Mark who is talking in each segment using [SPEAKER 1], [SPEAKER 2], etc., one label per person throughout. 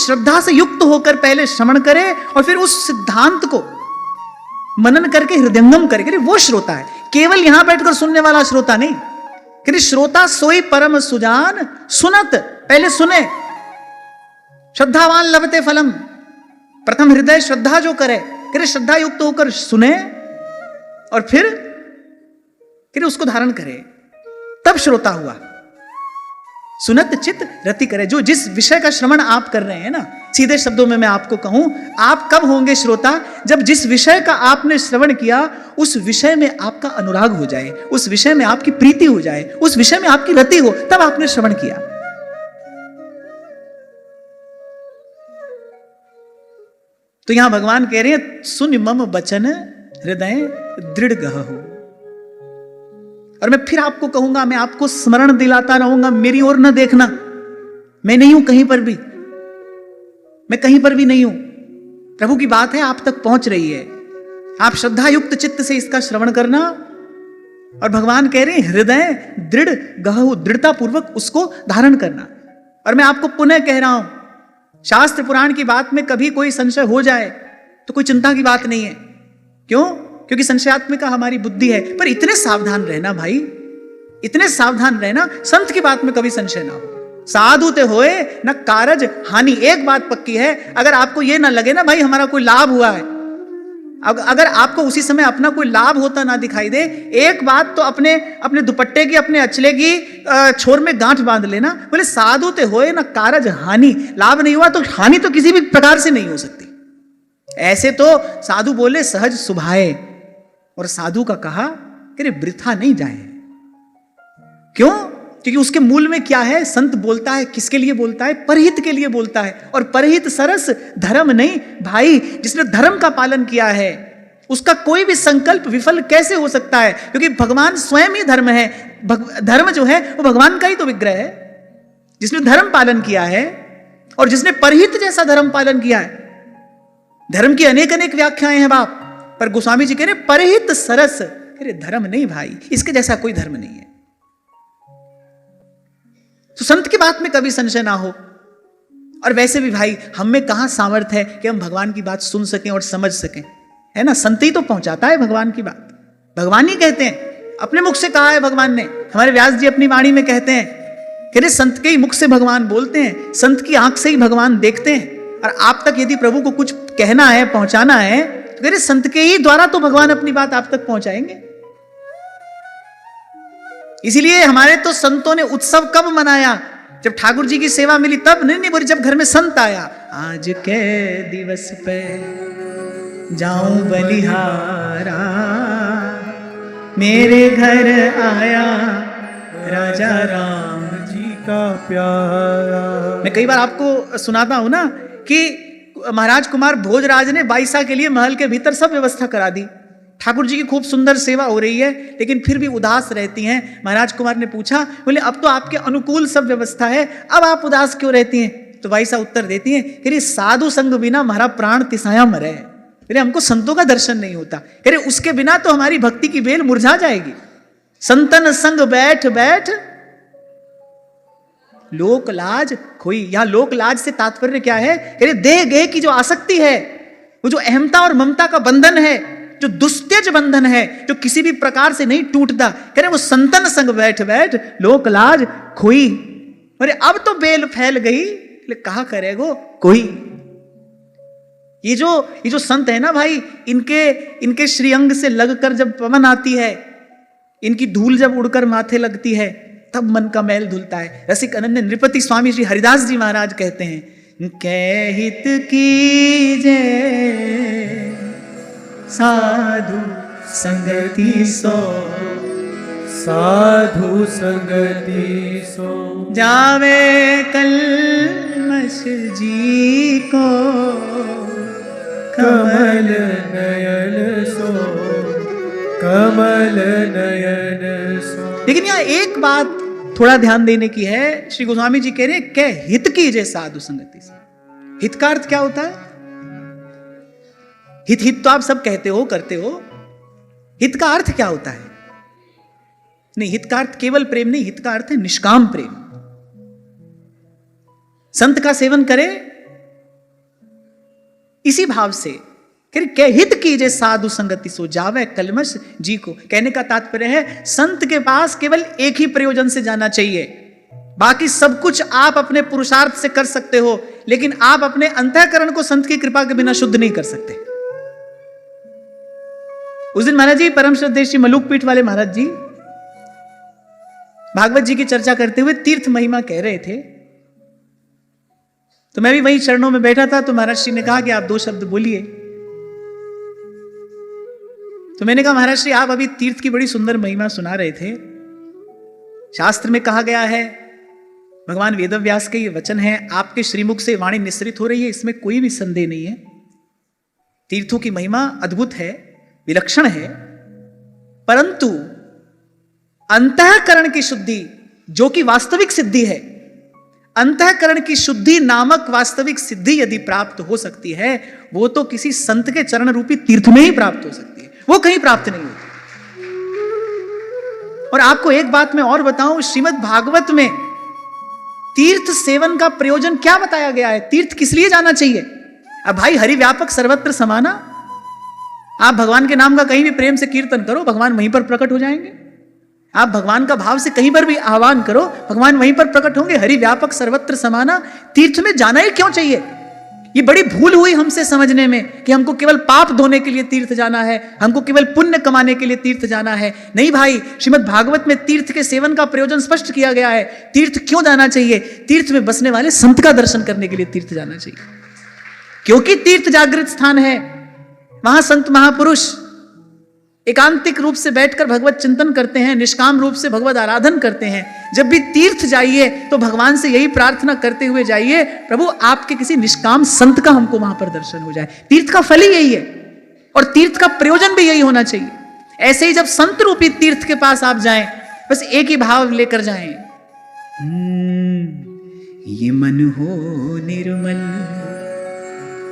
[SPEAKER 1] श्रद्धा से युक्त होकर पहले श्रवण करे और फिर उस सिद्धांत को मनन करके हृदयंगम करे, वो श्रोता है। केवल यहां बैठकर सुनने वाला श्रोता नहीं। कि श्रोता सोई परम सुजान सुनत, पहले सुने। श्रद्धावान लभते फलम, प्रथम हृदय श्रद्धा जो करे, कि श्रद्धा युक्त होकर सुने और फिर उसको धारण करे, तब श्रोता हुआ। सुनत चित रति करे, जो जिस विषय का श्रवण आप कर रहे हैं ना, सीधे शब्दों में मैं आपको कहूं, आप कब होंगे श्रोता? जब जिस विषय का आपने श्रवण किया उस विषय में आपका अनुराग हो जाए, उस विषय में आपकी प्रीति हो जाए, उस विषय में आपकी रति हो, तब आपने श्रवण किया। तो यहां भगवान कह रहे हैं, सुन मम बचन हृदय दृढ़ गहु। और मैं फिर आपको कहूंगा, मैं आपको स्मरण दिलाता रहूंगा, मेरी ओर न देखना, मैं नहीं हूं कहीं पर भी, मैं कहीं पर भी नहीं हूं। प्रभु की बात है, आप तक पहुंच रही है। आप श्रद्धा युक्त चित्त से इसका श्रवण करना। और भगवान कह रहे हैं, हृदय दृढ़ गहु, दृढ़ता पूर्वक उसको धारण करना। और मैं आपको पुनः कह रहा हूं, शास्त्र पुराण की बात में कभी कोई संशय हो जाए तो कोई चिंता की बात नहीं है। क्यों? क्योंकि संशयात्मिका हमारी बुद्धि है। पर इतने सावधान रहना भाई, इतने सावधान रहना, संत की बात में कभी संशय ना हो। साधु ते होए न कारज हानि। एक बात पक्की है, अगर आपको यह ना लगे ना भाई हमारा कोई लाभ हुआ है, अगर आपको उसी समय अपना कोई लाभ होता ना दिखाई दे, एक बात तो अपने दुपट्टे की, अपने अचले की छोर में गांठ बांध लेना, बोले साधु ते होए ना कारज हानि। लाभ नहीं हुआ तो हानि तो किसी भी प्रकार से नहीं हो सकती। ऐसे तो साधु बोले सहज सुभाए, और साधु का कहा कि वृथा नहीं जाए। क्यों? क्योंकि उसके मूल में क्या है? संत बोलता है किसके लिए बोलता है? परहित के लिए बोलता है। और परहित सरस धर्म नहीं भाई। जिसने धर्म का पालन किया है उसका कोई भी संकल्प विफल कैसे हो सकता है? क्योंकि भगवान स्वयं ही धर्म है। धर्म जो है वो भगवान का ही तो विग्रह है। जिसने धर्म पालन किया है और जिसने परहित जैसा धर्म पालन किया है। धर्म की अनेक अनेक व्याख्याएं हैं बाप, पर गोस्वामी जी कह रहे परहित सरस, कह रहे धर्म नहीं भाई, इसके जैसा कोई धर्म नहीं है। तो संत की बात में कभी संशय ना हो। और वैसे भी भाई हम में कहां सामर्थ्य है कि हम भगवान की बात सुन सकें और समझ सकें, है ना? संत ही तो पहुंचाता है भगवान की बात। भगवान ही कहते हैं, अपने मुख से कहा है भगवान ने। हमारे व्यास जी अपनी वाणी में कहते हैं, कह रहे संत के ही मुख से भगवान बोलते हैं, संत की आंख से ही भगवान देखते हैं। और आप तक यदि प्रभु को कुछ कहना है, पहुंचाना है, तो कह रहे संत के ही द्वारा तो भगवान अपनी बात आप तक पहुंचाएंगे। इसीलिए हमारे तो संतों ने उत्सव कब मनाया? जब ठाकुर जी की सेवा मिली तब। नहीं बोली, जब घर में संत आया। आज के दिवस पे जाऊं बलिहारा, मेरे घर आया राजा राम जी का प्यारा। मैं कई बार आपको सुनाता हूं ना कि महाराज कुमार भोजराज ने बाईसा के लिए महल के भीतर सब व्यवस्था करा दी। ठाकुर जी की खूब सुंदर सेवा हो रही है, लेकिन फिर भी उदास रहती हैं। महाराज कुमार ने पूछा, बोले अब तो आपके अनुकूल सब व्यवस्था है, अब आप उदास क्यों रहती हैं? तो बाईसा उत्तर देती हैं कि साधु संग बिना हमारा प्राण तिसाया मरे। अरे हमको संतों का दर्शन नहीं होता। कह रहे उसके बिना तो हमारी भक्ति की बेल मुरझा जाएगी। संतन संग बैठ बैठ लोक लाज खोई। यहां लोक लाज से तात्पर्य क्या है? कह रहे देह गेह की जो आसक्ति है, वो जो अहमता और ममता का बंधन है, जो दुस्त्यज बंधन है, जो किसी भी प्रकार से नहीं टूटता, कह रहे वो संतन संग बैठ बैठ लोक लाज खोई। अरे अब तो बेल फैल गई, कहा करेगो कोई। ये जो संत है ना भाई, इनके श्रीअंग से लगकर जब पवन आती है, इनकी धूल जब उड़कर माथे लगती है, तब मन का मैल धुलता है। रसिक अनन्य नृपति स्वामी श्री हरिदास जी महाराज कहते हैं, कै हित कीजे साधु संगति सो, साधु संगति सो, जावे कलमश जी को कमल नयन सो, कमल नयन सो। लेकिन यहाँ एक बात थोड़ा ध्यान देने की है। श्री गोस्वामी जी कह रहे हैं, क्या हित कीजिए साधु संगति से। हित का अर्थ क्या होता है? हित तो आप सब कहते हो, करते हो। हित का अर्थ क्या होता है? नहीं, हित का अर्थ केवल प्रेम नहीं, हित का अर्थ है निष्काम प्रेम। संत का सेवन करे इसी भाव से कह हित कीजिए साधु संगति सो जावे कलमश जी को। कहने का तात्पर्य है संत के पास केवल एक ही प्रयोजन से जाना चाहिए, बाकी सब कुछ आप अपने पुरुषार्थ से कर सकते हो, लेकिन आप अपने अंतःकरण को संत की कृपा के बिना शुद्ध नहीं कर सकते। उस दिन महाराज जी, परम श्रद्धेय श्री मलुकपीठ वाले महाराज जी भागवत जी की चर्चा करते हुए तीर्थ महिमा कह रहे थे, तो मैं भी वही चरणों में बैठा था। तो महाराज श्री ने कहा कि आप 2 शब्द बोलिए। तो मैंने कहा महाराज श्री, आप अभी तीर्थ की बड़ी सुंदर महिमा सुना रहे थे। शास्त्र में कहा गया है, भगवान वेदव्यास के ये वचन है, आपके श्रीमुख से वाणी निस्सरित हो रही है, इसमें कोई भी संदेह नहीं है। तीर्थों की महिमा अद्भुत है, विलक्षण है, परंतु अंतःकरण की शुद्धि जो कि वास्तविक सिद्धि है, अंतःकरण की शुद्धि नामक वास्तविक सिद्धि यदि प्राप्त हो सकती है, वो तो किसी संत के चरण रूपी तीर्थ में ही प्राप्त हो सकती है, वो कहीं प्राप्त नहीं होती। और आपको एक बात मैं और बताऊं, श्रीमद् भागवत में तीर्थ सेवन का प्रयोजन क्या बताया गया है, तीर्थ किस लिए जाना चाहिए। अब भाई, हरि व्यापक सर्वत्र समाना, आप भगवान के नाम का कहीं भी प्रेम से कीर्तन करो, भगवान वहीं पर प्रकट हो जाएंगे। आप भगवान का भाव से कहीं पर भी आह्वान करो, भगवान वहीं पर प्रकट होंगे। हरि व्यापक सर्वत्र समाना, तीर्थ में जाना ही क्यों चाहिए। ये बड़ी भूल हुई हमसे समझने में कि हमको केवल पाप धोने के लिए तीर्थ जाना है, हमको केवल पुण्य कमाने के लिए तीर्थ जाना है। नहीं भाई, श्रीमद् भागवत में तीर्थ के सेवन का प्रयोजन स्पष्ट किया गया है। तीर्थ क्यों जाना चाहिए, तीर्थ में बसने वाले संत का दर्शन करने के लिए तीर्थ जाना चाहिए, क्योंकि तीर्थ जागृत स्थान है। वहां संत महापुरुष एकांतिक रूप से बैठकर भगवत चिंतन करते हैं, निष्काम रूप से भगवत आराधन करते हैं। जब भी तीर्थ जाइए तो भगवान से यही प्रार्थना करते हुए जाइए, प्रभु आपके किसी निष्काम संत का हमको वहां पर दर्शन हो जाए। तीर्थ का फल ही यही है और तीर्थ का प्रयोजन भी यही होना चाहिए। ऐसे ही जब संत रूपी तीर्थ के पास आप जाएं, बस एक ही भाव लेकर जाएं, ये मन हो निर्मल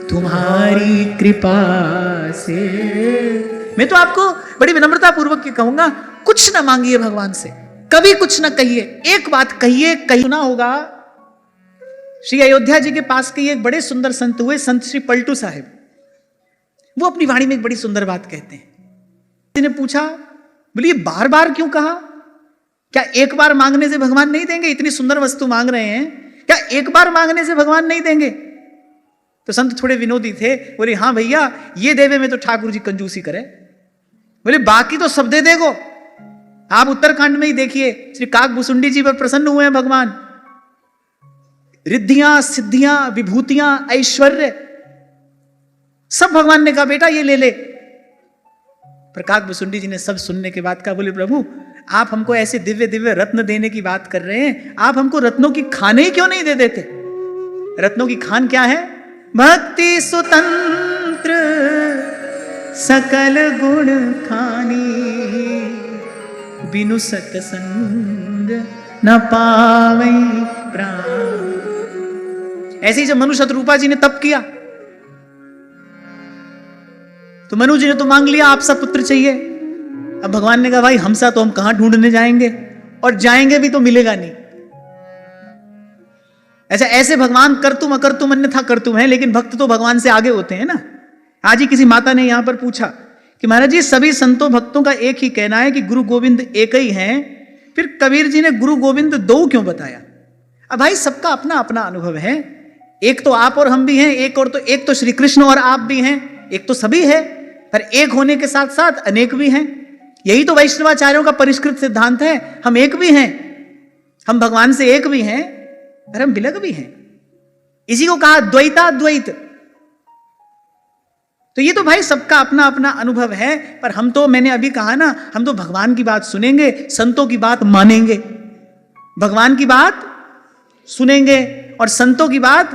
[SPEAKER 1] तुम्हारी कृपा से। मैं तो आपको बड़ी विनम्रता पूर्वक कहूंगा, कुछ ना मांगिए भगवान से, कभी कुछ ना कहिए, एक बात कहिए। कहीं ना होगा, श्री अयोध्या जी के पास के एक बड़े सुंदर संत हुए, संत श्री पलटू साहिब। वो अपनी वाणी में एक बड़ी सुंदर बात कहते हैं। किसी ने पूछा, बोलिए बार बार क्यों कहा, क्या एक बार मांगने से भगवान नहीं देंगे। इतनी सुंदर वस्तु मांग रहे हैं, क्या एक बार मांगने से भगवान नहीं देंगे। तो संत थोड़े विनोदी थे, बोले हाँ भैया ये देवे में तो ठाकुर जी कंजूसी करे, बोले बाकी तो सब दे देगो। आप उत्तरकांड में ही देखिए, श्री काक भुसुंडी जी पर प्रसन्न हुए हैं भगवान। रिद्धियां, सिद्धियां, विभूतियां, ऐश्वर्य सब भगवान ने कहा बेटा ये ले ले। पर काक भुसुंडी जी ने सब सुनने के बाद कहा, बोले प्रभु आप हमको ऐसे दिव्य दिव्य रत्न देने की बात कर रहे हैं, आप हमको रत्नों की खाने ही क्यों नहीं दे देते। रत्नों की खान क्या है, भक्ति सुतंत्र सकल गुण खानी, बिनु सतसंग न पावै प्राण। ऐसे ही जब मनु शतरूपा जी ने तप किया, तो मनु जी ने तो मांग लिया आपसा पुत्र चाहिए। अब भगवान ने कहा भाई हमसा तो हम कहां ढूंढने जाएंगे, और जाएंगे भी तो मिलेगा नहीं। ऐसा ऐसे भगवान करतुम अकर्तुम अन्यथा करतुम है, लेकिन भक्त तो भगवान से आगे होते हैं ना। आज ही किसी माता ने यहां पर पूछा कि महाराज जी सभी संतों भक्तों का एक ही कहना है कि गुरु गोविंद एक ही हैं, फिर कबीर जी ने गुरु गोविंद दो क्यों बताया। अब भाई सबका अपना अपना अनुभव है, एक तो आप और हम भी हैं, एक तो श्री कृष्ण और आप भी हैं, एक तो सभी है, पर एक होने के साथ साथ अनेक भी हैं। यही तो वैष्णवाचार्यों का परिष्कृत सिद्धांत है, हम एक भी हैं, हम भगवान से एक भी हैं और हम विलग भी हैं। इसी को कहा द्वैताद्वैत। तो ये तो भाई सबका अपना अपना अनुभव है, पर हम तो, मैंने अभी कहा ना, हम तो भगवान की बात सुनेंगे, संतों की बात मानेंगे। भगवान की बात सुनेंगे और संतों की बात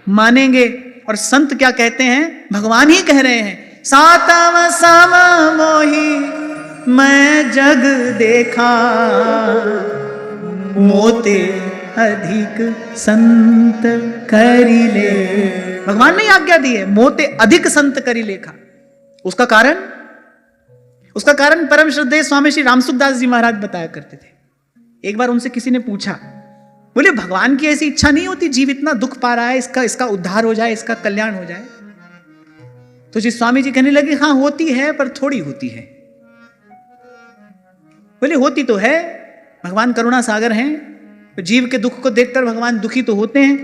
[SPEAKER 1] मानेंगे। और संत क्या कहते हैं, भगवान ही कह रहे हैं, सातव सम मोहि मैं जग देखा, मोते अधिक संत करी ले। भगवान ने आज्ञा दी है, मोते अधिक संत करी लेखा। उसका कारण परम श्रद्धेय स्वामी श्री रामसुखदास जी महाराज बताया करते थे। एक बार उनसे किसी ने पूछा, बोले भगवान की ऐसी इच्छा नहीं होती, जीव इतना दुख पा रहा है, इसका उद्धार हो जाए, इसका कल्याण हो जाए। तो श्री स्वामी जी कहने लगे हाँ होती है पर थोड़ी होती है। बोले होती तो है, भगवान करुणा सागर हैं, जीव के दुख को देखकर भगवान दुखी तो होते हैं,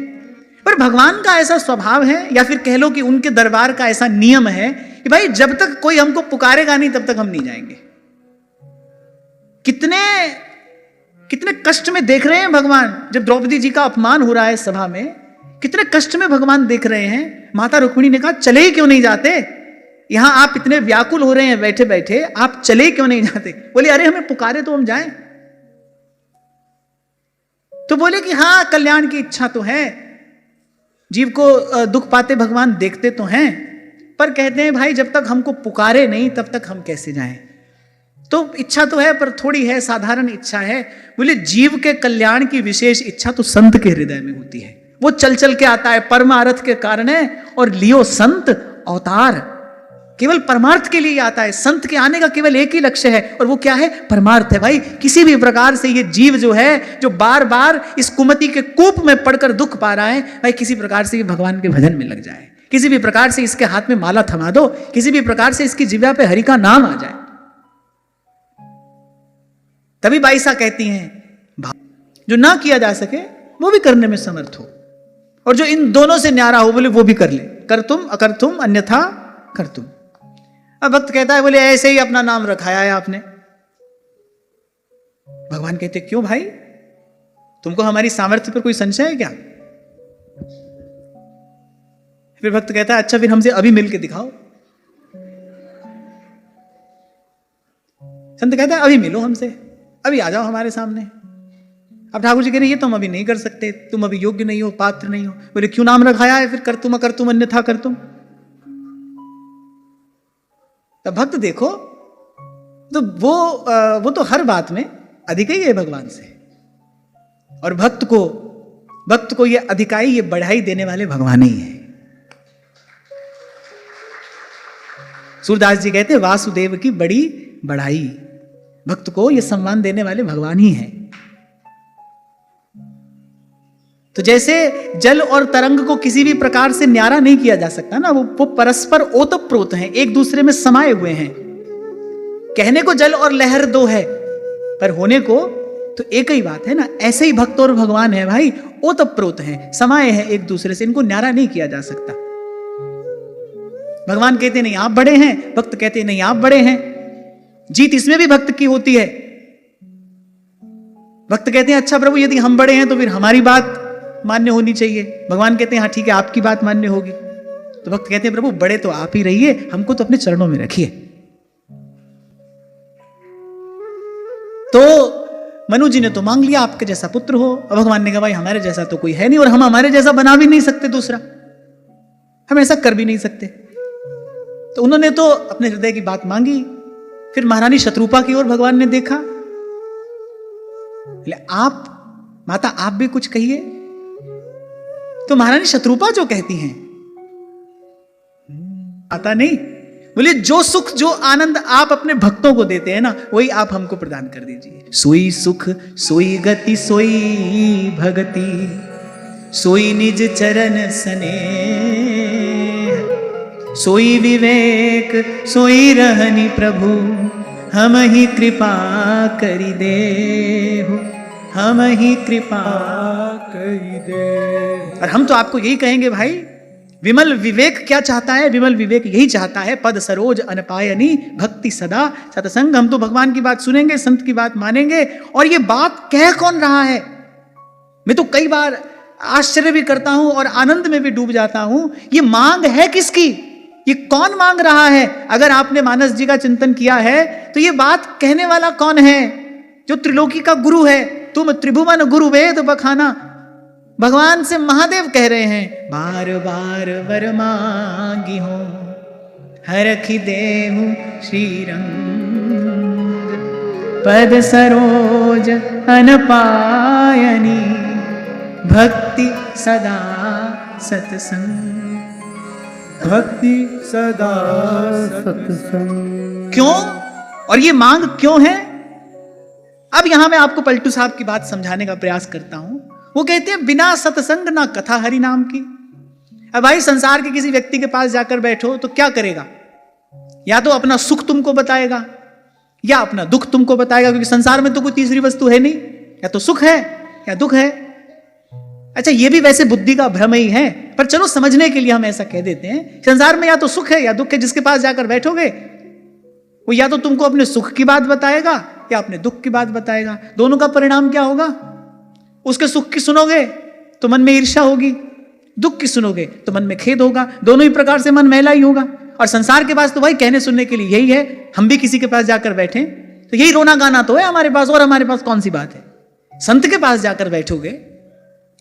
[SPEAKER 1] पर भगवान का ऐसा स्वभाव है या फिर कह लो कि उनके दरबार का ऐसा नियम है कि भाई जब तक कोई हमको पुकारेगा नहीं तब तक हम नहीं जाएंगे। कितने कितने कष्ट में देख रहे हैं भगवान, जब द्रौपदी जी का अपमान हो रहा है सभा में, कितने कष्ट में भगवान देख रहे हैं। माता रुक्मिणी ने कहा चले ही क्यों नहीं जाते, यहां आप इतने व्याकुल हो रहे हैं बैठे बैठे, आप चले क्यों नहीं जाते। बोले अरे हमें पुकारे तो हम जाएं। तो बोले कि हाँ कल्याण की इच्छा तो है, जीव को दुख पाते भगवान देखते तो हैं, पर कहते हैं भाई जब तक हमको पुकारे नहीं तब तक हम कैसे जाएं। तो इच्छा तो है पर थोड़ी है, साधारण इच्छा है। बोले जीव के कल्याण की विशेष इच्छा तो संत के हृदय में होती है, वो चल चल के आता है परमार्थ के कारण है, और लियो संत अवतार, केवल परमार्थ के लिए आता है। संत के आने का केवल एक ही लक्ष्य है, और वो क्या है, परमार्थ है। भाई किसी भी प्रकार से ये जीव जो है, जो बार बार इस कुमति के कूप में पड़कर दुख पा रहा है, भाई किसी प्रकार से ये भगवान के भजन में लग जाए, किसी भी प्रकार से इसके हाथ में माला थमा दो, किसी भी प्रकार से इसकी जिह्वा पे हरि का नाम आ जाए। तभी बाईसा कहती हैं जो ना किया जा सके वो भी करने में समर्थ हो, और जो इन दोनों से न्यारा हो बोले वो भी कर ले, कर तुम अकर तुम अन्यथा कर तुम। अब भक्त कहता है बोले ऐसे ही अपना नाम रखाया है आपने। भगवान कहते क्यों भाई, तुमको हमारी सामर्थ्य पर कोई संशय है क्या। फिर भक्त कहता है अच्छा फिर हमसे अभी मिल के दिखाओ। संत कहता है अभी मिलो हमसे, अभी आ जाओ हमारे सामने। अब ठाकुर जी कह रहे ये तो हम अभी नहीं कर सकते, तुम अभी योग्य नहीं हो, पात्र नहीं हो। बोले क्यों नाम रखाया है फिर, कर तुम अकर तुम अन्यथा कर तुम। तब भक्त देखो तो वो तो हर बात में अधिक ही है भगवान से, और भक्त को ये अधिकाई, ये बढ़ाई देने वाले भगवान ही है। सूरदास जी कहते हैं वासुदेव की बड़ी बढ़ाई, भक्त को ये सम्मान देने वाले भगवान ही हैं। तो जैसे जल और तरंग को किसी भी प्रकार से न्यारा नहीं किया जा सकता ना, वो परस्पर ओतप्रोत हैं, एक दूसरे में समाये हुए हैं। कहने को जल और लहर दो है, पर होने को तो एक ही बात है ना। ऐसे ही भक्त और भगवान है भाई, ओतप्रोत हैं, समाये हैं एक दूसरे से, इनको न्यारा नहीं किया जा सकता। भगवान कहते नहीं आप बड़े हैं, भक्त कहते नहीं आप बड़े हैं। जीत इसमें भी भक्त की होती है। भक्त कहते हैं अच्छा प्रभु यदि हम बड़े हैं तो फिर हमारी बात मान्य होनी चाहिए। भगवान कहते हैं हाँ ठीक है आपकी बात मान्य होगी। तो भक्त कहते हैं प्रभु बड़े तो आप ही रहिए, हमको तो अपने चरणों में रखिए। तो मनु जी ने तो मांग लिया आपके जैसा पुत्र हो, और भगवान ने कहा भाई हमारे जैसा तो कोई है नहीं, और हम हमारे जैसा बना भी नहीं सकते दूसरा, हम ऐसा कर भी नहीं सकते। तो उन्होंने तो अपने हृदय की बात मांगी। फिर महारानी शत्रुपा की ओर भगवान ने देखा, आप माता आप भी कुछ कहिए। तो महारानी शत्रुपा जो कहती हैं आता नहीं, बोले जो सुख जो आनंद आप अपने भक्तों को देते हैं ना, वही आप हमको प्रदान कर दीजिए। सोई सुख सोई गति सोई भगति, सोई निज चरण सने, सोई विवेक सोई रहनी प्रभु, हम ही कृपा करी दे हो, हम ही कृपा करी दे। और हम तो आपको यही कहेंगे भाई, विमल विवेक क्या चाहता है, विमल विवेक यही चाहता है, पद सरोज अनपायनी भक्ति सदा सतसंग। हम तो भगवान की बात सुनेंगे, संत की बात मानेंगे। और ये बात कह कौन रहा है, मैं तो कई बार आश्चर्य भी करता हूं और आनंद में भी डूब जाता हूं। ये मांग है किसकी, ये कौन मांग रहा है। अगर आपने मानस जी का चिंतन किया है तो ये बात कहने वाला कौन है, जो त्रिलोकी का गुरु है। तुम त्रिभुवन गुरु वेद बखाना, भगवान से महादेव कह रहे हैं बार बार वर मांगी हो, हरखि देहु श्रीरंग, पद सरोज अनपायनी भक्ति सदा सतसंग,
[SPEAKER 2] भक्ति सदा सत्संग।
[SPEAKER 1] क्यों, और ये मांग क्यों है। अब यहां मैं आपको पलटू साहब की बात समझाने का प्रयास करता हूं। वो कहते हैं बिना सत्संग ना कथा हरि नाम की। अब भाई संसार के किसी व्यक्ति के पास जाकर बैठो तो क्या करेगा? या तो अपना सुख तुमको बताएगा या अपना दुख तुमको बताएगा, क्योंकि संसार में तो कोई तीसरी वस्तु है नहीं, या तो सुख है या दुख है। अच्छा, ये भी वैसे बुद्धि का भ्रम ही है, पर चलो समझने के लिए हम ऐसा कह देते हैं, संसार में या तो सुख है या दुख है। जिसके पास जाकर बैठोगे वो या तो तुमको अपने सुख की बात बताएगा या अपने दुख की बात बताएगा। दोनों का परिणाम क्या होगा? उसके सुख की सुनोगे तो मन में ईर्ष्या होगी, दुख की सुनोगे तो मन में खेद होगा। दोनों ही प्रकार से मन मैला ही होगा। और संसार के पास तो भाई कहने सुनने के लिए यही है। हम भी किसी के पास जाकर बैठे तो यही रोना गाना तो है हमारे पास, और हमारे पास कौन सी बात है? संत के पास जाकर बैठोगे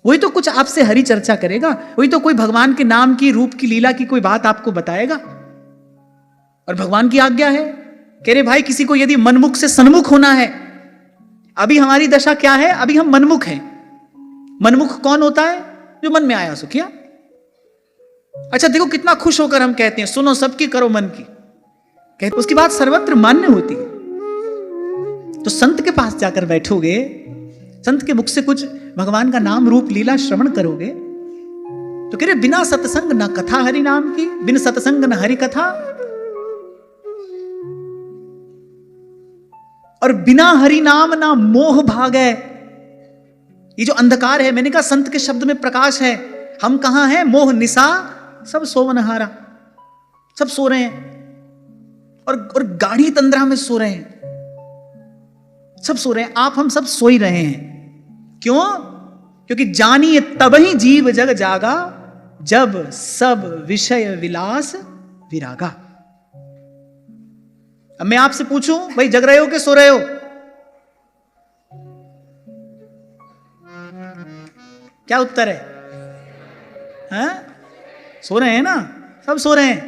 [SPEAKER 1] वही तो कुछ आपसे हरी चर्चा करेगा, वही तो कोई भगवान के नाम की, रूप की, लीला की कोई बात आपको बताएगा। और भगवान की आज्ञा है, कह रहे भाई किसी को यदि मनमुख से सन्मुख होना है, अभी हमारी दशा क्या है? अभी हम मनमुख हैं। मनमुख कौन होता है? जो मन में आया सो किया। अच्छा देखो कितना खुश होकर हम कहते हैं सुनो सबकी करो मन की, कहते उसकी बात सर्वत्र मान्य होती है। तो संत के पास जाकर बैठोगे, संत के मुख से कुछ भगवान का नाम, रूप, लीला श्रवण करोगे तो कह रहे बिना सत्संग न कथा हरि नाम की, बिन सत्संग न हरि कथा, और बिना हरि नाम ना मोह भागै। ये जो अंधकार है, मैंने कहा संत के शब्द में प्रकाश है। हम कहां हैं? मोह निशा सब सोवनहारा, सब सो रहे हैं और गाढ़ी तंद्रा में सो रहे हैं, सब सो रहे हैं। आप हम सब सो ही रहे हैं। क्यों? क्योंकि जानिए तब ही जीव जग जागा, जब सब विषय विलास विरागा। अब मैं आपसे पूछूं भाई जग रहे हो कि सो रहे हो? क्या उत्तर है? हाँ? सो रहे हैं ना, सब सो रहे हैं।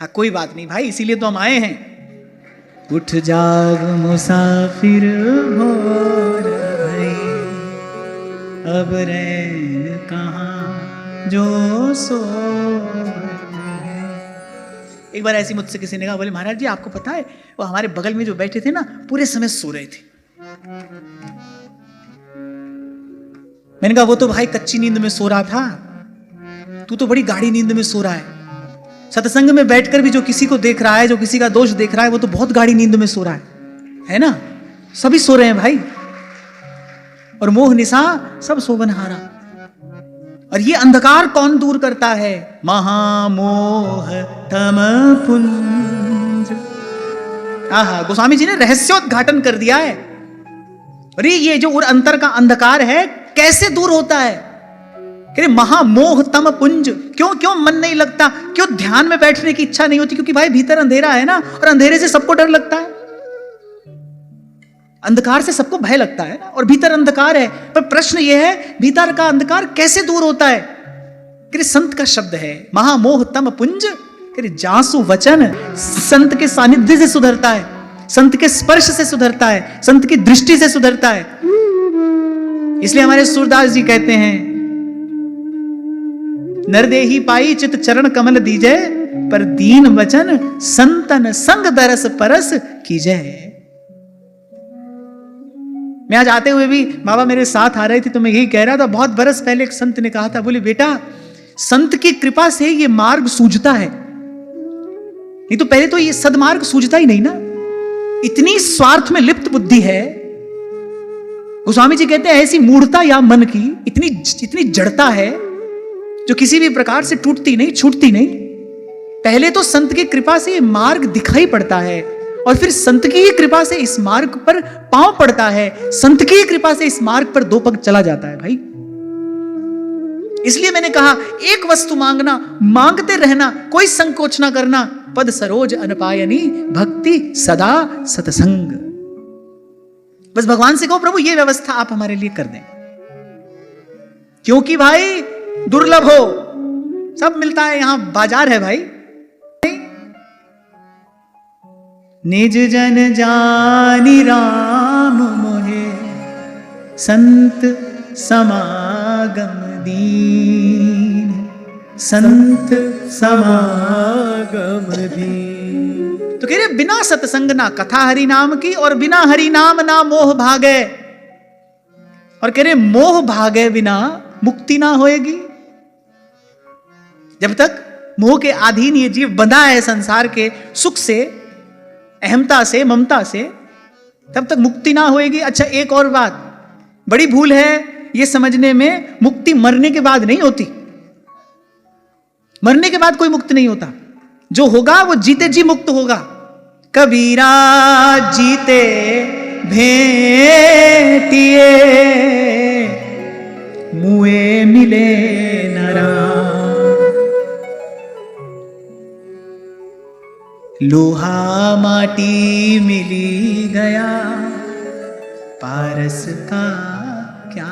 [SPEAKER 1] हाँ कोई बात नहीं भाई, इसीलिए तो हम आए हैं। उठ जाग मुसाफिर भोर भई, अब रैन कहां जो सो। एक बार ऐसी मुझसे किसी ने कहा, बोले महाराज जी आपको पता है वो हमारे बगल में जो बैठे थे ना पूरे समय सो रहे थे। मैंने कहा वो तो भाई कच्ची नींद में सो रहा था, तू तो बड़ी गाढ़ी नींद में सो रहा है। सत्संग में बैठकर भी जो किसी को देख रहा है, जो किसी का दोष देख रहा है, वो तो बहुत गाढ़ी नींद में सो रहा है ना? सभी सो रहे हैं भाई। और मोह निशा सब सोवनहारा। और ये अंधकार कौन दूर करता है? महामोह तम पुंज। आहा, गोस्वामी जी ने रहस्योद्घाटन कर दिया है। अरे ये जो अंतर का अंधकार है कैसे दूर होता है? कह रहे महामोह तम पुंज। क्यों मन नहीं लगता? क्यों ध्यान में बैठने की इच्छा नहीं होती? क्योंकि भाई भीतर अंधेरा है ना, और अंधेरे से सबको डर लगता है। अंधकार से सबको भय लगता है ना, और भीतर अंधकार है। पर प्रश्न यह है भीतर का अंधकार कैसे दूर होता है? कह रहे संत का शब्द है महामोह तम पुंज। कह रहे जासु वचन संत के सानिध्य से सुधरता है, संत के स्पर्श से सुधरता है, संत की दृष्टि से सुधरता है। इसलिए हमारे सूरदास जी कहते हैं नरदेही पाई चित चरण कमल दीजय, पर दीन वचन संतन संग दरस परस कीजय। मैं आज आते हुए भी बाबा मेरे साथ आ रहे थे तो मैं यही कह रहा था, बहुत बरस पहले एक संत ने कहा था, बोले बेटा संत की कृपा से ये मार्ग सूझता है, नहीं तो पहले तो ये सदमार्ग सूझता ही नहीं ना। इतनी स्वार्थ में लिप्त बुद्धि है। गोस्वामी जी कहते हैं ऐसी मूढ़ता या मन की इतनी जड़ता है जो किसी भी प्रकार से टूटती नहीं, छूटती नहीं। पहले तो संत की कृपा से ये मार्ग दिखाई पड़ता है, और फिर संत की ही कृपा से इस मार्ग पर पांव पड़ता है, संत की ही कृपा से इस मार्ग पर दो पग चला जाता है भाई। इसलिए मैंने कहा एक वस्तु मांगना, मांगते रहना, कोई संकोच ना करना। पद सरोज अनपायनी भक्ति सदा सतसंग। बस भगवान से कहो प्रभु ये व्यवस्था आप हमारे लिए कर दें, क्योंकि भाई दुर्लभ हो, सब मिलता है, यहां बाजार है भाई। निज जन जानी राम मोहे, संत समागम दीन, संत समागम दीन। तो कह रहे बिना सत्संग ना कथा हरि नाम की, और बिना हरि नाम ना मोह भागे। और कह रहे मोह भागे बिना मुक्ति ना होएगी। जब तक मोह के अधीन ये जीव बंधा है संसार के सुख से, अहमता से, ममता से, तब तक मुक्ति ना होएगी। अच्छा, एक और बात, बड़ी भूल है ये समझने में, मुक्ति मरने के बाद नहीं होती। मरने के बाद कोई मुक्त नहीं होता। जो होगा वो जीते जी मुक्त होगा। कबीरा जीते भेंटिए, मुए मिले न राम। लोहा माटी मिली गया, पारस का क्या।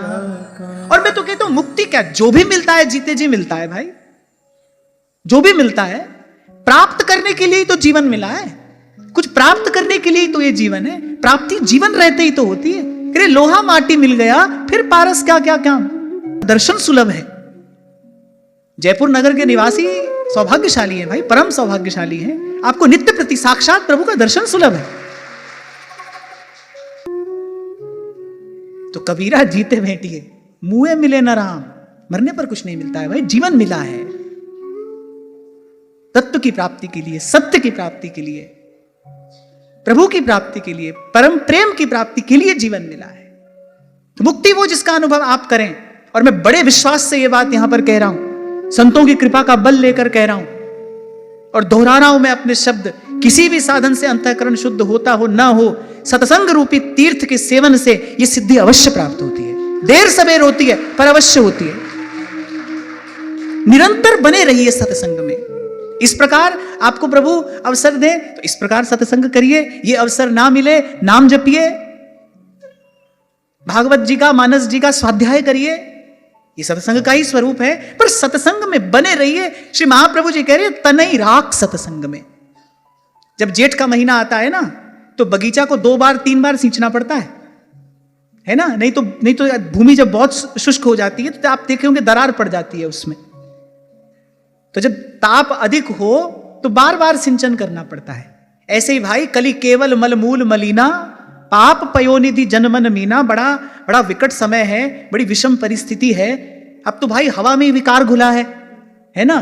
[SPEAKER 1] और मैं तो कहता हूं मुक्ति क्या, जो भी मिलता है जीते जी मिलता है भाई। जो भी मिलता है प्राप्त करने के लिए ही तो जीवन मिला है। कुछ प्राप्त करने के लिए ही तो ये जीवन है। प्राप्ति जीवन रहते ही तो होती है। अरे लोहा माटी मिल गया, फिर पारस क्या क्या क्या। दर्शन सुलभ है। जयपुर नगर के निवासी सौभाग्यशाली है भाई, परम सौभाग्यशाली है। आपको नित्य प्रति साक्षात प्रभु का दर्शन सुलभ है। तो कबीरा जीते भेंटिए, मुए मिले न राम। मरने पर कुछ नहीं मिलता है भाई, जीवन मिला है तत्व की प्राप्ति के लिए, सत्य की प्राप्ति के लिए, प्रभु की प्राप्ति के लिए, परम प्रेम की प्राप्ति के लिए जीवन मिला है। तो मुक्ति वो जिसका अनुभव आप करें। और मैं बड़े विश्वास से ये बात यहां पर कह रहा हूं, संतों की कृपा का बल लेकर कह रहा हूं और दोहरा रहा हूं मैं अपने शब्द। किसी भी साधन से अंतःकरण शुद्ध होता हो ना हो, सत्संग रूपी तीर्थ के सेवन से यह सिद्धि अवश्य प्राप्त होती है। देर सवेर होती है पर अवश्य होती है। निरंतर बने रहिए सत्संग में। इस प्रकार आपको प्रभु अवसर दे तो इस प्रकार सत्संग करिए। ये अवसर ना मिले, नाम जपिए, भागवत जी का, मानस जी का स्वाध्याय करिए। ये सत्संग का ही स्वरूप है। पर सत्संग में बने रहिए। श्री महाप्रभु जी कह रहे हैं तनई राख सत्संग में। जब जेठ का महीना आता है ना, तो बगीचा को 2 बार 3 बार सींचना पड़ता है ना। नहीं तो भूमि जब बहुत शुष्क हो जाती है तो आप देखे होंगे दरार पड़ जाती है उसमें। तो जब ताप अधिक हो तो बार बार सिंचन करना पड़ता है। ऐसे ही भाई, कली केवल मलमूल मलिना, पाप पयोनिधि जनमन मीना। बड़ा विकट समय है, बड़ी विषम परिस्थिति है। अब तो भाई हवा में विकार घुला है ना,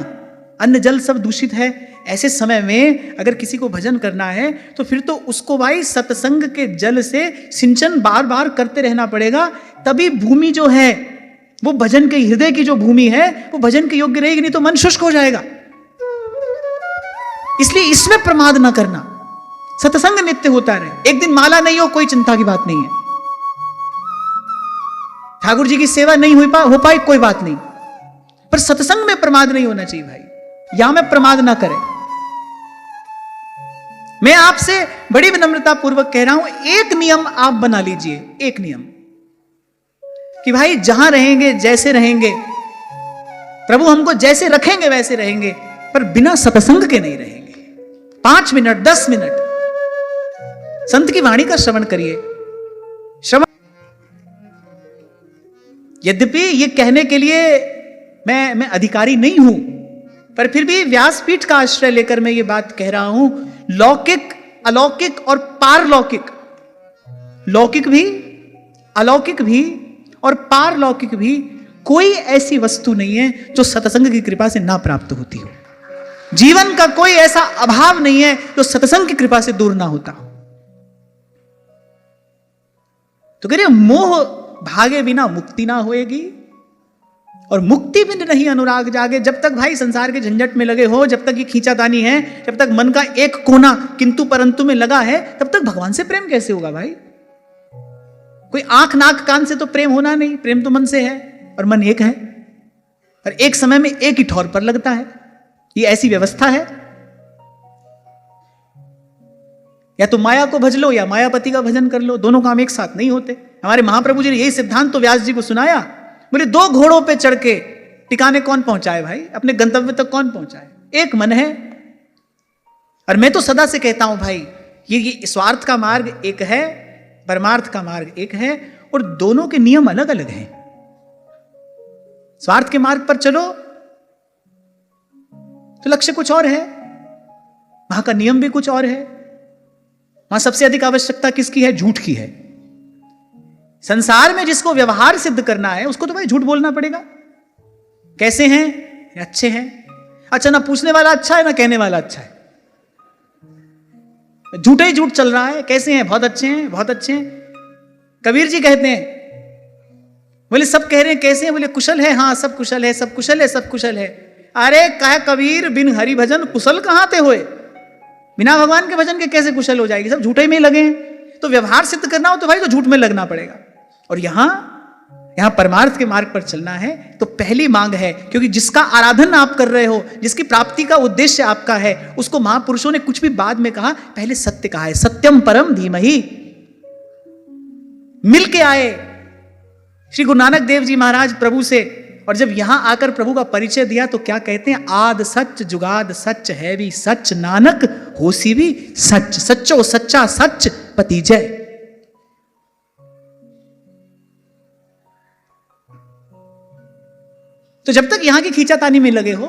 [SPEAKER 1] अन्न जल सब दूषित है। ऐसे समय में अगर किसी को भजन करना है तो फिर तो उसको भाई सत्संग के जल से सिंचन बार बार करते रहना पड़ेगा। तभी भूमि जो है वो भजन के, हृदय की जो भूमि है वो भजन के योग्य रहेगी, नहीं तो मन शुष्क हो जाएगा। इसलिए इसमें प्रमाद ना करना। सत्संग नित्य होता रहे। एक दिन माला नहीं हो कोई चिंता की बात नहीं है। ठाकुर जी की सेवा नहीं हो पाई कोई बात नहीं, पर सत्संग में प्रमाद नहीं होना चाहिए भाई। यहां में प्रमाद ना करें। मैं आपसे बड़ी विनम्रता पूर्वक कह रहा हूं, एक नियम आप बना लीजिए। एक नियम कि भाई जहां रहेंगे, जैसे रहेंगे, प्रभु हमको जैसे रखेंगे वैसे रहेंगे, पर बिना सत्संग के नहीं रहेंगे। 5 मिनट 10 मिनट संत की वाणी का श्रवण करिए। श्रवण, यद्यपि ये कहने के लिए मैं अधिकारी नहीं हूं, पर फिर भी व्यासपीठ का आश्रय लेकर मैं ये बात कह रहा हूं। लौकिक, अलौकिक और पारलौकिक, लौकिक भी, अलौकिक भी और पारलौकिक भी, कोई ऐसी वस्तु नहीं है जो सत्संग की कृपा से ना प्राप्त होती हो। जीवन का कोई ऐसा अभाव नहीं है जो सत्संग की कृपा से दूर ना होता। तो कह रहे मोह भागे बिना मुक्ति ना होएगी, और मुक्ति बिन नहीं अनुराग जागे। जब तक भाई संसार के झंझट में लगे हो, जब तक ये खींचातानी है, जब तक मन का एक कोना किंतु परंतु में लगा है, तब तक भगवान से प्रेम कैसे होगा भाई? कोई आंख नाक कान से तो प्रेम होना नहीं। प्रेम तो मन से है, और मन एक है, और एक समय में एक ही ठौर पर लगता है। ये ऐसी व्यवस्था है। या तो माया को भज लो या मायापति का भजन कर लो, दोनों काम एक साथ नहीं होते। हमारे महाप्रभु जी ने यही सिद्धांत तो व्यास जी को सुनाया। बोले 2 घोड़ों पे चढ़ के टिकाने कौन पहुंचाए भाई? अपने गंतव्य तक कौन पहुंचाए? एक मन है। और मैं तो सदा से कहता हूं भाई, ये स्वार्थ का मार्ग एक है, परमार्थ का मार्ग एक है, और दोनों के नियम अलग अलग हैं। स्वार्थ के मार्ग पर चलो तो लक्ष्य कुछ और है, वहां का नियम भी कुछ और है। वहां सबसे अधिक आवश्यकता किसकी है? झूठ की है। संसार में जिसको व्यवहार सिद्ध करना है उसको तो भाई झूठ बोलना पड़ेगा। कैसे हैं? अच्छे हैं। अच्छा, ना पूछने वाला अच्छा है ना कहने वाला अच्छा है, झूठे ही झूठ चल रहा है। कैसे हैं? बहुत अच्छे हैं, बहुत अच्छे हैं। कबीर जी कहते हैं, बोले सब कह रहे हैं कैसे हैं? बोले कुशल है। हाँ सब कुशल है, सब कुशल है, सब कुशल है। अरे कहे कबीर, बिन हरि भजन कुशल कहां थे होए? बिना भगवान के भजन के कैसे कुशल हो जाएगी? सब झूठे में लगे हैं। तो व्यवहार सिद्ध करना हो तो भाई तो झूठ में लगना पड़ेगा। और यहां परमार्थ के मार्ग पर चलना है तो पहली मांग है, क्योंकि जिसका आराधन आप कर रहे हो, जिसकी प्राप्ति का उद्देश्य आपका है, उसको महापुरुषों ने कुछ भी बाद में कहा, पहले सत्य कहा है। सत्यम परम धीमहि। मिल के आए श्री गुरु नानक देव जी महाराज प्रभु से, और जब यहां आकर प्रभु का परिचय दिया तो क्या कहते हैं? आद सच जुगाद सच है भी सच, नानक होसी भी सच, सच्चो सच्चा सच पति जय। तो जब तक यहां की खींचातानी में लगे हो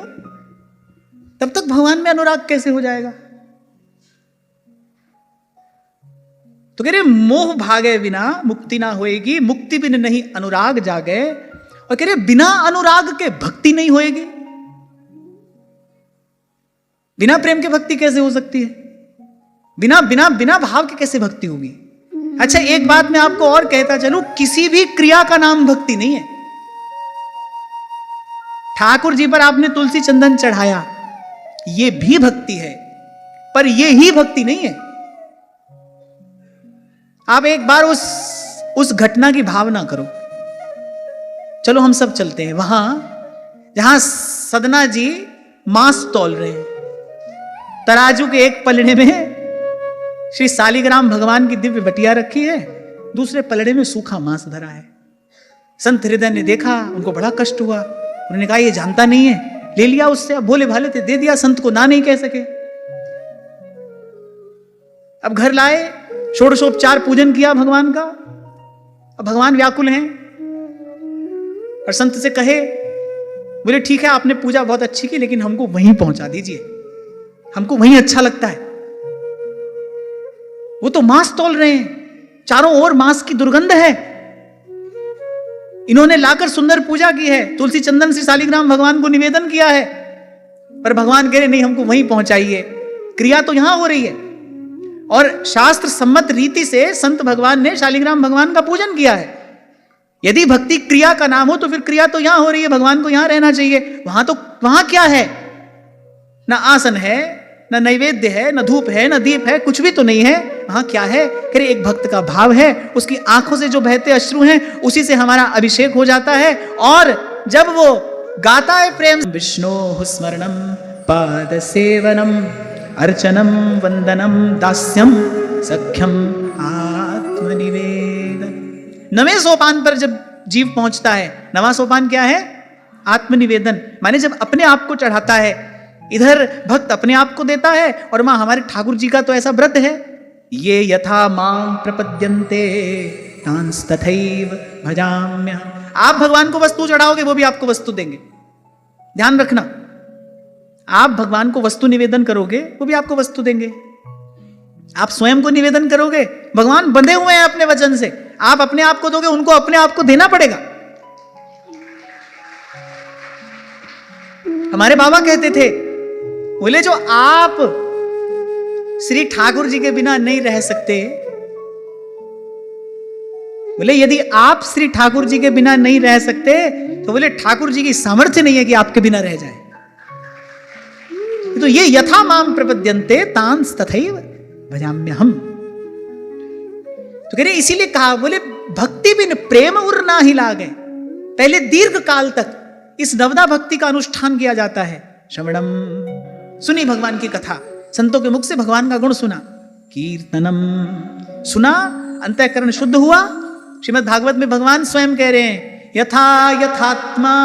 [SPEAKER 1] तब तक भगवान में अनुराग कैसे हो जाएगा? तो कह रहे मोह भागे बिना मुक्ति ना होएगी, मुक्ति बिन नहीं अनुराग जागे। और कह रहे बिना अनुराग के भक्ति नहीं होएगी। बिना प्रेम के भक्ति कैसे हो सकती है? बिना बिना बिना भाव के कैसे भक्ति होगी? अच्छा, एक बात मैं आपको और कहता चलूं, किसी भी क्रिया का नाम भक्ति नहीं है। ठाकुर जी पर आपने तुलसी चंदन चढ़ाया, यह भी भक्ति है, पर यह ही भक्ति नहीं है। आप एक बार उस घटना की भावना करो। चलो हम सब चलते हैं वहां जहां सदना जी मांस तौल रहे हैं। तराजू के एक पलड़े में श्री सालिग्राम भगवान की दिव्य बटिया रखी है, दूसरे पलड़े में सूखा मांस धरा है। संत हृदय ने देखा, उनको बड़ा कष्ट हुआ। उन्होंने कहा ये जानता नहीं है, ले लिया उससे। अब भोले भाले थे, दे दिया। संत को ना नहीं कह सके। अब घर लाए, षोडशोपचार पूजन किया भगवान का। अब भगवान व्याकुल हैं और संत से कहे, बोले ठीक है आपने पूजा बहुत अच्छी की, लेकिन हमको वहीं पहुंचा दीजिए, हमको वहीं अच्छा लगता है। वो तो मांस तौल रहे हैं, चारों ओर मांस की दुर्गंध है। इन्होंने लाकर सुंदर पूजा की है, तुलसी चंदन से सालिग्राम भगवान को निवेदन किया है, पर भगवान कह रहे नहीं हमको वहीं पहुंचाइए। क्रिया तो यहां हो रही है और शास्त्र सम्मत रीति से संत भगवान ने शालिग्राम भगवान का पूजन किया है। यदि भक्ति क्रिया का नाम हो तो फिर क्रिया तो यहां हो रही है, भगवान को यहां रहना चाहिए। वहां क्या है? ना आसन है, ना नैवेद्य है, ना धूप है, ना दीप है, कुछ भी तो नहीं है। वहां क्या है? करे एक भक्त का भाव है, उसकी आंखों से जो बहते अश्रु हैं उसी से हमारा अभिषेक हो जाता है। और जब वो गाता है प्रेम, विष्णु स्मरणम पाद सेवनम अर्चनम वंदनम दास्यम सख्यम आत्मनिवेदन। नवें सोपान पर जब जीव पहुंचता है, नवा सोपान क्या है? आत्मनिवेदन। माने जब अपने आप को चढ़ाता है, इधर भक्त अपने आप को देता है, और मां हमारे ठाकुर जी का तो ऐसा व्रत है, ये यथा मां प्रपद्यन्ते तांस तथैव भजाम्यहम्। आप भगवान को वस्तु चढ़ाओगे, वो भी आपको वस्तु देंगे। ध्यान रखना, आप भगवान को वस्तु निवेदन करोगे, वो भी आपको वस्तु देंगे। आप स्वयं को निवेदन करोगे, भगवान बंधे हुए हैं अपने वचन से, आप अपने आप को दोगे, उनको अपने आप को देना पड़ेगा। हमारे बाबा कहते थे, बोले जो आप श्री ठाकुर जी के बिना नहीं रह सकते, बोले यदि आप श्री ठाकुर जी के बिना नहीं रह सकते तो बोले ठाकुर जी की सामर्थ्य नहीं है कि आपके बिना रह जाए। तो ये यथा माम प्रपद्यन्ते तांस तथैव भजाम्यहम्। तो कह रहे इसीलिए कहा, बोले भक्ति बिन प्रेम उर ना ही लागे। पहले दीर्घ काल तक इस नवदा भक्ति का अनुष्ठान किया जाता है। श्रवणम, सुनी भगवान की कथा, संतों के मुख से भगवान का गुण सुना। कीर्तनम, सुना, अंतःकरण शुद्ध हुआ। श्रीमद् भागवत में भगवान स्वयं कह रहे हैं, यथा यथात्मा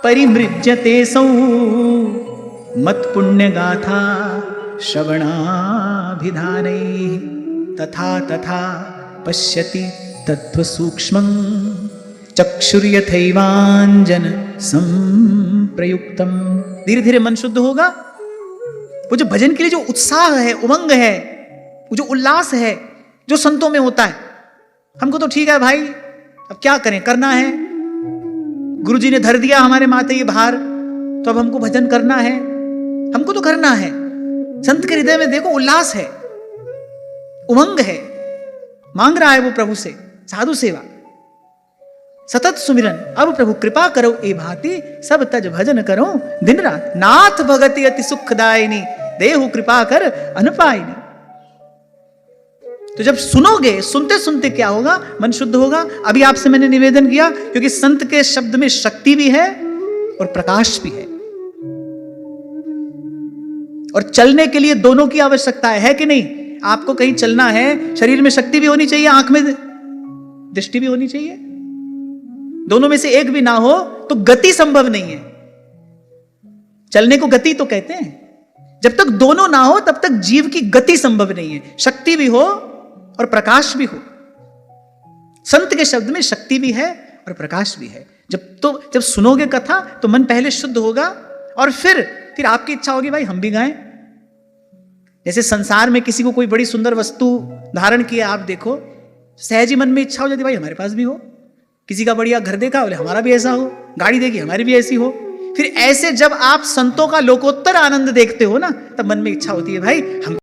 [SPEAKER 1] परिमृज्यते सौ मत पुण्य गाथा श्रवणाभिधानैः तथा तथा पश्यति तत्व सूक्ष्मं चक्षुर्यथैवांजन संप्रयुक्तम। धीरे धीरे मन शुद्ध होगा। वो जो भजन के लिए जो उत्साह है, उमंग है, वो जो उल्लास है, जो संतों में होता है, हमको तो ठीक है भाई, अब क्या करें, करना है। गुरुजी ने धर दिया हमारे माथे ये भार, तो अब हमको भजन करना है, हमको तो करना है। संत के हृदय में देखो उल्लास है, उमंग है, मांग रहा है वो प्रभु से साधु सेवा, सतत सुमिरन। अब प्रभु कृपा करो ए भांति, सब तज भजन करो दिन रात। नाथ भगति अति सुखदायिनी, देहु कृपा कर अनपायिनी। तो जब सुनोगे, सुनते सुनते क्या होगा, मन शुद्ध होगा। अभी आपसे मैंने निवेदन किया, क्योंकि संत के शब्द में शक्ति भी है और प्रकाश भी है, और चलने के लिए दोनों की आवश्यकता है कि नहीं? आपको कहीं चलना है, शरीर में शक्ति भी होनी चाहिए, आंख में दृष्टि भी होनी चाहिए। दोनों में से एक भी ना हो तो गति संभव नहीं है। चलने को गति तो कहते हैं। जब तक दोनों ना हो तब तक जीव की गति संभव नहीं है। शक्ति भी हो और प्रकाश भी हो। संत के शब्द में शक्ति भी है और प्रकाश भी है। जब सुनोगे कथा तो मन पहले शुद्ध होगा, और फिर आपकी इच्छा होगी भाई हम भी गाएं। जैसे संसार में किसी को कोई बड़ी सुंदर वस्तु धारण किया, आप देखो, सहज ही मन में इच्छा हो जाती भाई हमारे पास भी हो। किसी का बढ़िया घर देखा, बोले हमारा भी ऐसा हो, गाड़ी देखी हमारी भी ऐसी हो। फिर ऐसे जब आप संतों का लोकोत्तर आनंद देखते हो ना, तब मन में इच्छा होती है भाई हम